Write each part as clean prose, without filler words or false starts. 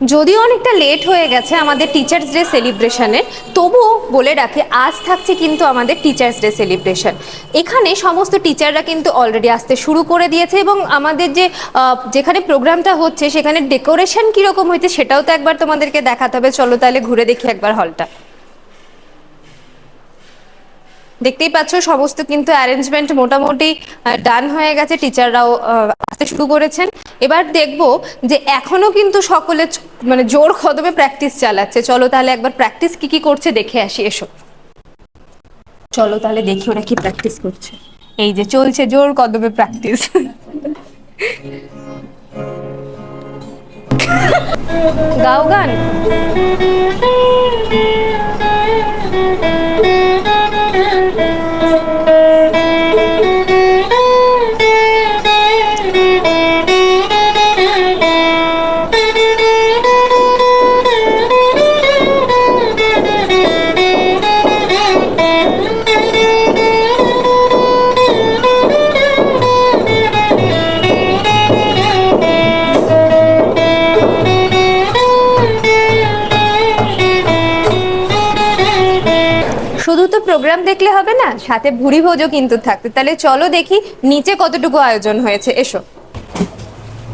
যদিও অনেকটা লেট হয়ে গেছে আমাদের টিচার্স ডে সেলিব্রেশনে, তবুও বলে রাখি আজ থাকছে কিন্তু আমাদের টিচার্স ডে সেলিব্রেশন। এখানে সমস্ত টিচাররা কিন্তু অলরেডি আসতে শুরু করে দিয়েছে, এবং আমাদের যে যেখানে প্রোগ্রামটা হচ্ছে সেখানে ডেকোরেশন কীরকম হয়েছে সেটাও তো একবার তোমাদেরকে দেখাতে হবে। চলো তাহলে ঘুরে দেখি একবার হলটা। দেখতেই পাচ্ছ সমস্ত কিন্তু অ্যারেঞ্জমেন্ট মোটামুটি ডান হয়ে গেছে, টিচাররাও আসতে শুরু করেছেন। এবার দেখবো যে এখনো কিন্তু সকলে মানে জোর কদমে প্র্যাকটিস চালাচ্ছে। চলো তাহলে একবার প্র্যাকটিস কি কি করছে দেখে আসি, এসো। চলো তাহলে দেখি ওরা কি প্র্যাকটিস করছে। এই যে চলছে জোর কদমে প্র্যাকটিস। গাও গান। শুধু তো প্রোগ্রাম দেখলে হবে না, সাথে ভুরি ভোজও কিন্তু থাকতে। তাহলে চলো দেখি নিচে কতটুকু আয়োজন হয়েছে, এসো।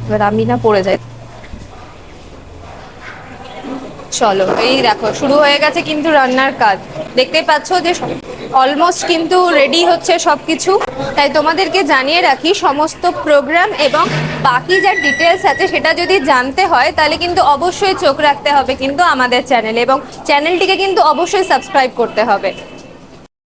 এবার আমি না পড়ে যাই। চলো এই দেখো শুরু হয়ে গেছে কিন্তু রান্নার কাজ। দেখতেই পাচ্ছ যে অলমোস্ট কিন্তু রেডি হচ্ছে সবকিছু। তাই তোমাদেরকে জানিয়ে রাখি সমস্ত প্রোগ্রাম এবং বাকি যা ডিটেলস আছে সেটা যদি জানতে হয় তাহলে কিন্তু অবশ্যই চোখ রাখতে হবে কিন্তু আমাদের চ্যানেলে, এবং চ্যানেলটিকে কিন্তু অবশ্যই সাবস্ক্রাইব করতে হবে।